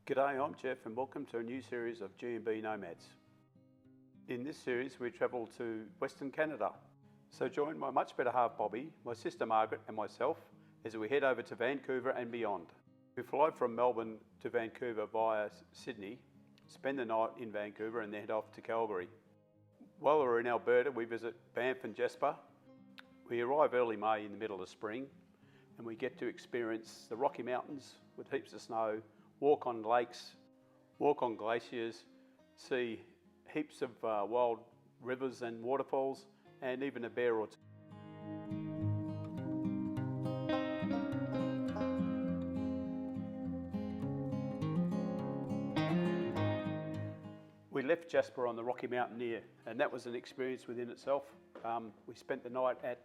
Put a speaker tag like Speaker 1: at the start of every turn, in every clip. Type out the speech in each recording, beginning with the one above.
Speaker 1: G'day, I'm Jeff and welcome to a new series of G&B Nomads. In this series we travel to Western Canada. So join my much better half Bobby, my sister Margaret and myself as we head over to Vancouver and beyond. We fly from Melbourne to Vancouver via Sydney, spend the night in Vancouver and then head off to Calgary. While we're in Alberta we visit Banff and Jasper. We arrive early May in the middle of spring and we get to experience the Rocky Mountains with heaps of snow, walk on lakes, walk on glaciers, see heaps of wild rivers and waterfalls, and even a bear or two. We left Jasper on the Rocky Mountaineer, and that was an experience within itself. We spent the night at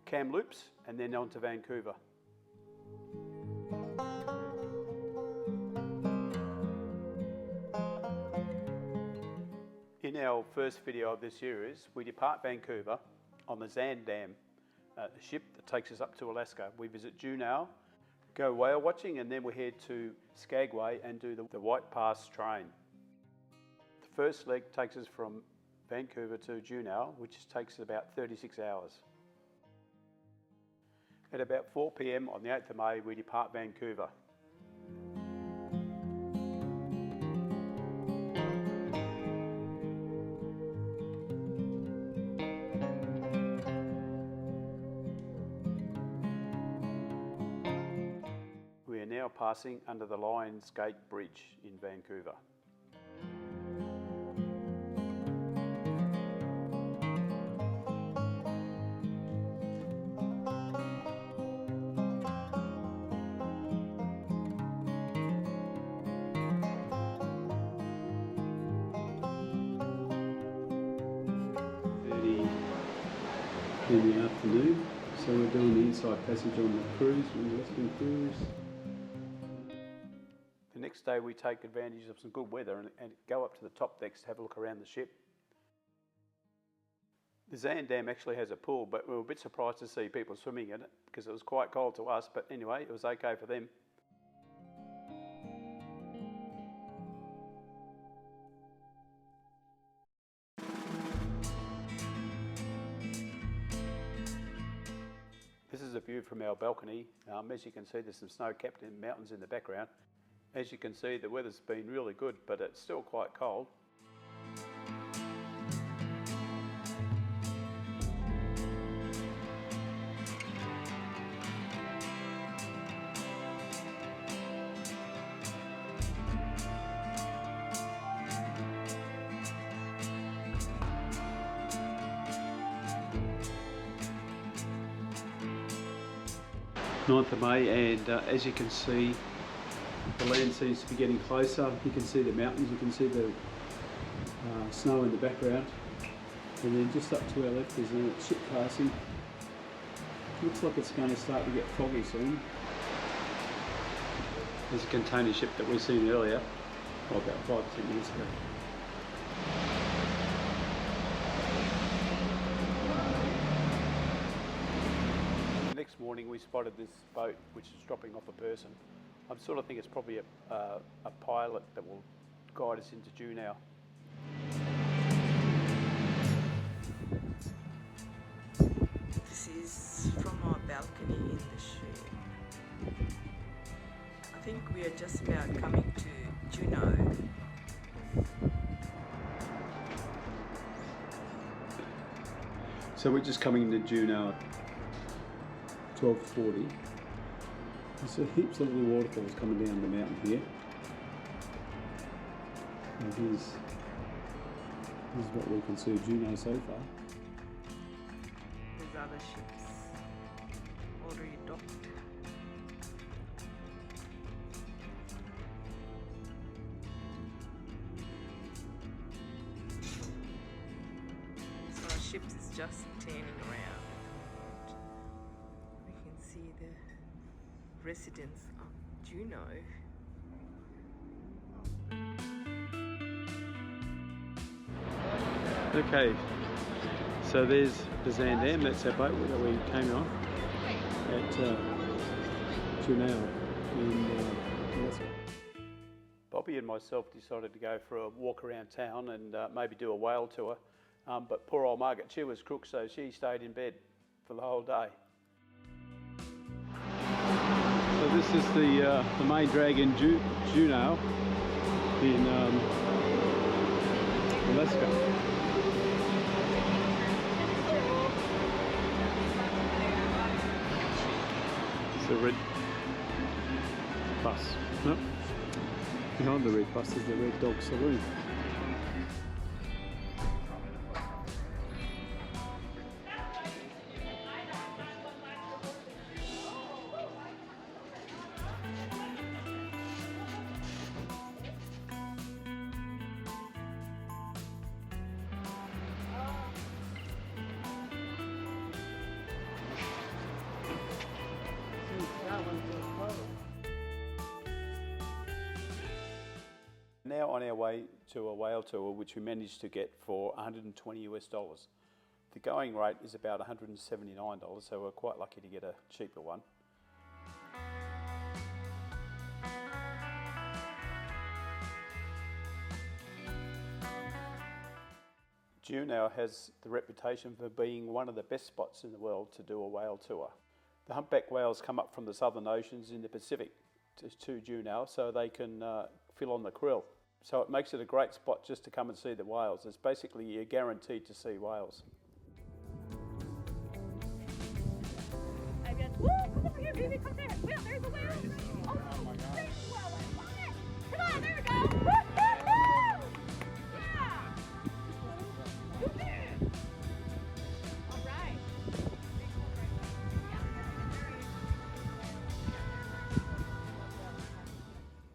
Speaker 1: Kamloops and then on to Vancouver. In our first video of this series, we depart Vancouver on the Zaandam, the ship that takes us up to Alaska. We visit Juneau, go whale watching, and then we head to Skagway and do the White Pass train. The first leg takes us from Vancouver to Juneau, which takes about 36 hours. At about 4 p.m. on the 8th of May, we depart Vancouver. We are now passing under the Lions Gate Bridge in Vancouver. In the afternoon, so we're doing the inside passage on the cruise, on the Western cruise. The next day we take advantage of some good weather and go up to the top decks to have a look around the ship. The Zaandam actually has a pool, but we were a bit surprised to see people swimming in it because it was quite cold to us, but anyway, it was okay for them. This is a view from our balcony. As you can see, there's some snow-capped mountains in the background. As you can see, the weather's been really good, but it's still quite cold. Ninth of May, and as you can see, the land seems to be getting closer. You can see the mountains, you can see the snow in the background, and then just up to our left there's a ship passing. Looks like it's going to start to get foggy soon. There's a container ship that we've seen earlier, about 5-10 minutes ago. Next morning we spotted this boat which is dropping off a person. I sort of think it's probably a pilot that will guide us into Juneau.
Speaker 2: This is from our balcony in the ship. I think we are just about coming to Juneau.
Speaker 1: So we're just coming into Juneau. 12:40. There's heaps of little waterfalls coming down the mountain here. And here's what we can see of Juneau so far.
Speaker 2: There's other ships already docked. So our ship is just turning around. See the residents of Juneau.
Speaker 1: Okay, so there's the Zaandam, that's our boat that we came on at Juneau in Alaska. Bobby and myself decided to go for a walk around town and maybe do a whale tour, but poor old Margaret, she was crook, so she stayed in bed for the whole day. So this is the main drag in Juneau in Alaska. It's a red bus. No. Behind the red bus is the Red Dog Saloon. Now on our way to a whale tour, which we managed to get for $120 US. The going rate is about $179, so we're quite lucky to get a cheaper one. Juneau has the reputation for being one of the best spots in the world to do a whale tour. The humpback whales come up from the southern oceans in the Pacific to Juneau, so they can fill on the krill. So it makes it a great spot just to come and see the whales. It's basically you're guaranteed to see whales.
Speaker 3: Woo! Come over here, baby. Come there. Will, there's a whale. Oh my God. There's a whale. I love it. Come on, there we go. Woo! Yeah. All right.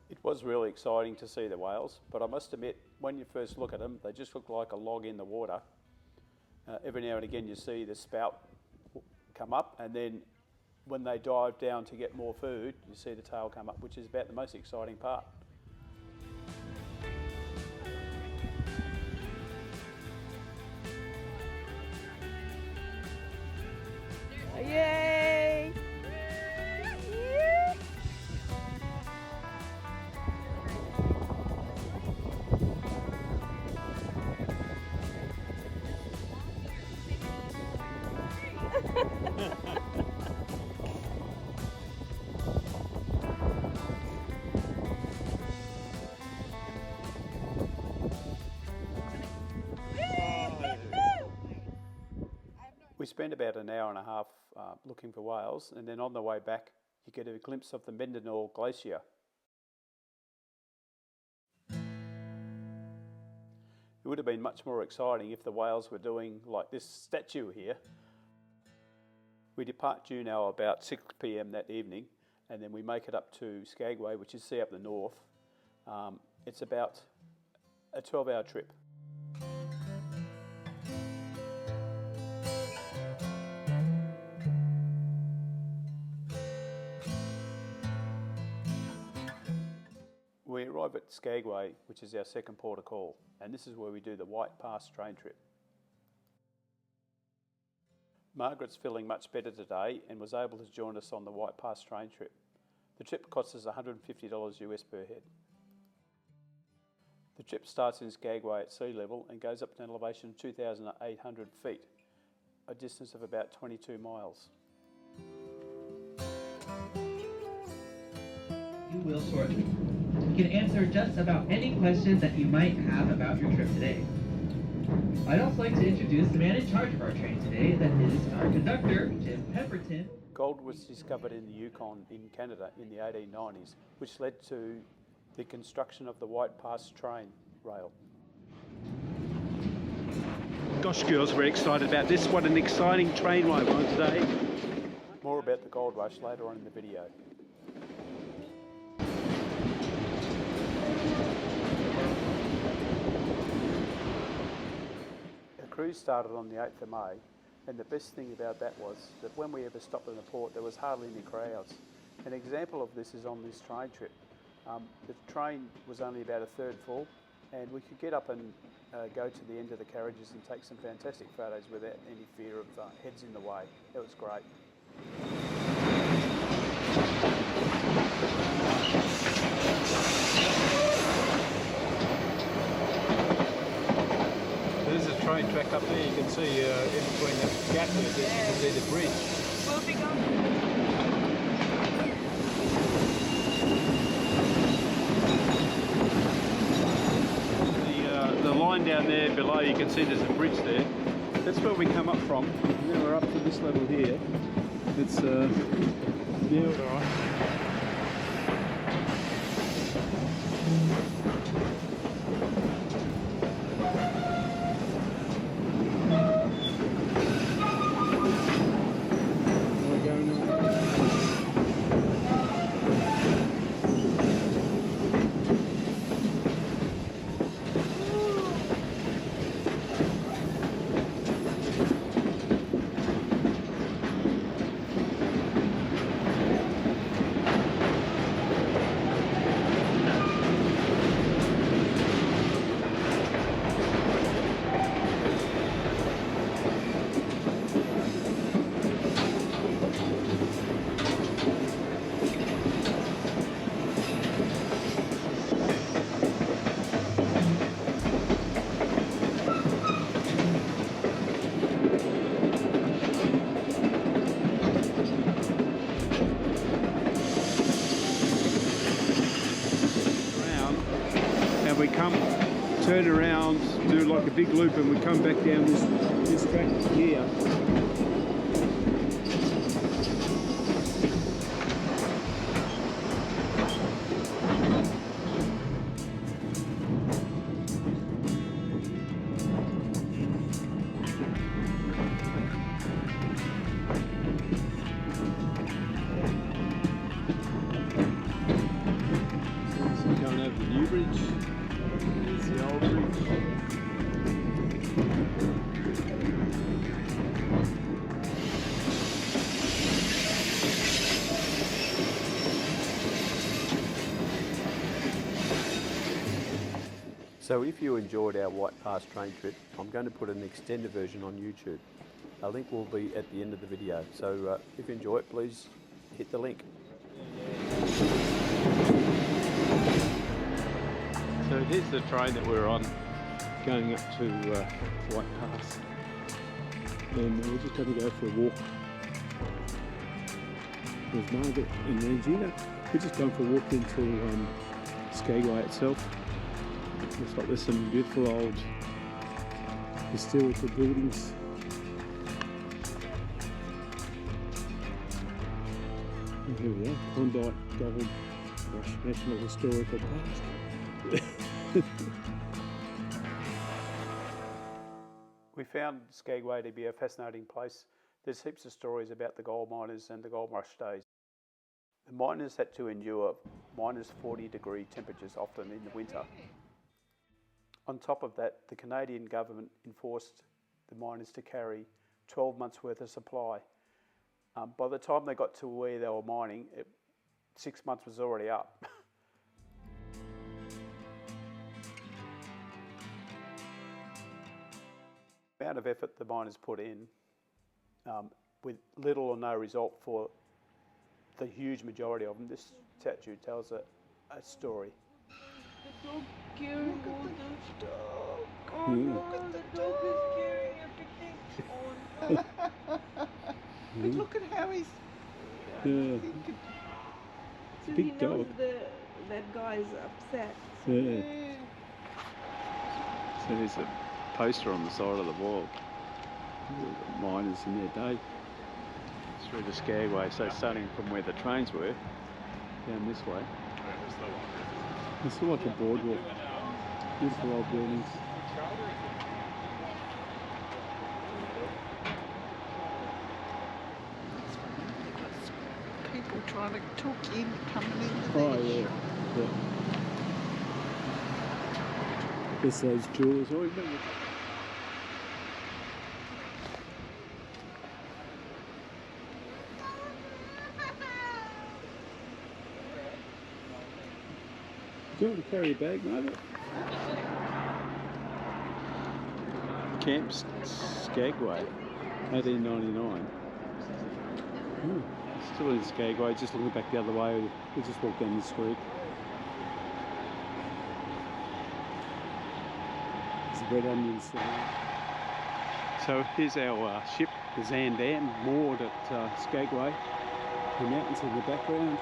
Speaker 1: It was really exciting to see the whales, but I must admit, when you first look at them, they just look like a log in the water. Every now and again you see the spout come up, and then when they dive down to get more food, you see the tail come up, which is about the most exciting part.
Speaker 3: Yay!
Speaker 1: We spent about an hour and a half looking for whales, and then on the way back you get a glimpse of the Mendenhall Glacier. It would have been much more exciting if the whales were doing like this statue here. We depart Juneau about 6 p.m. that evening, and then we make it up to Skagway, which is up the north. It's about a 12-hour trip. We arrive at Skagway, which is our second port of call, and this is where we do the White Pass train trip. Margaret's feeling much better today and was able to join us on the White Pass train trip. The trip costs us $150 US per head. The trip starts in Skagway at sea level and goes up to an elevation of 2,800 feet, a distance of about 22 miles.
Speaker 4: You will shortly. You can answer just about any question that you might have about your trip today. I'd also like to introduce the man in charge of our train today, that is our conductor, Jim Pemberton.
Speaker 1: Gold was discovered in the Yukon in Canada in the 1890s, which led to the construction of the White Pass train rail.
Speaker 5: Gosh, girls, we're excited about this. What an exciting train ride we're on today.
Speaker 1: More about the gold rush later on in the video. The cruise started on the 8th of May, and the best thing about that was that when we ever stopped in the port, there was hardly any crowds. An example of this is on this train trip. The train was only about a third full, and we could get up and go to the end of the carriages and take some fantastic photos without any fear of heads in the way. It was great.
Speaker 5: train track up there. You can see in between the gap there, you can see the bridge.
Speaker 2: We'll be going.
Speaker 5: The line down there below, you can see there's a bridge there. That's where we come up from. Now we're up to this level here. It's yeah, all right. We're going on. We come, turn around, do like a big loop, and we come back down this track here. So going over the new bridge. The old bridge.
Speaker 1: So if you enjoyed our White Pass train trip, I'm going to put an extended version on YouTube. A link will be at the end of the video. So if you enjoy it, please hit the link.
Speaker 5: So here's the train that we're on, going up to White Pass, and we're just going to go for a walk. There's Margaret and Regina. We're just going for a walk into Skagway itself. Looks like there's some beautiful old historical buildings. And here we are, Klondike Gold Rush National Historical Park.
Speaker 1: We found Skagway to be a fascinating place. There's heaps of stories about the gold miners and the gold rush days. The miners had to endure minus 40-degree temperatures often in the winter. On top of that, the Canadian government enforced the miners to carry 12 months worth of supply. By the time they got to where they were mining, 6 months was already up. The amount of effort the miners put in, with little or no result for the huge majority of them, this statue tells a story.
Speaker 2: The dog carrying all the dog. Oh, look at the dog is carrying everything. Oh no.
Speaker 3: But look at how he's.
Speaker 5: Yeah.
Speaker 3: So
Speaker 5: Big
Speaker 3: he knows
Speaker 5: dog.
Speaker 3: that guy's upset.
Speaker 5: Yeah. So there's a poster on the side of the wall. The miners in their day through the Skagway. So starting from where the trains were, down this way. It's like a boardwalk. Beautiful old buildings.
Speaker 3: People trying to talk in, coming in.
Speaker 5: Oh yeah. Yeah. There's those jewelers. Oh, remember. Do you want to carry a bag, Margaret? Camp Skagway, 1899. Still in Skagway, just looking back the other way. We just walked down the street. There's red onions there. So here's our ship, the Zaandam, moored at Skagway. The mountains in the background.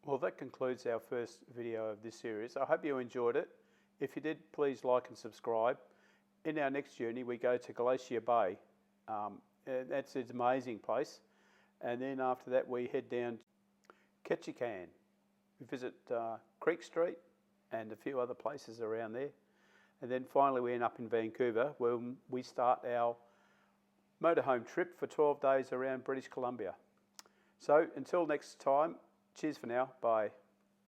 Speaker 1: Well, that concludes our first video of this series. I hope you enjoyed it. If you did, please like and subscribe. In our next journey, we go to Glacier Bay. That's an amazing place. And then after that, we head down Ketchikan. We visit Creek Street and a few other places around there. And then finally, we end up in Vancouver, where we start our motorhome trip for 12 days around British Columbia. So until next time, cheers for now. Bye.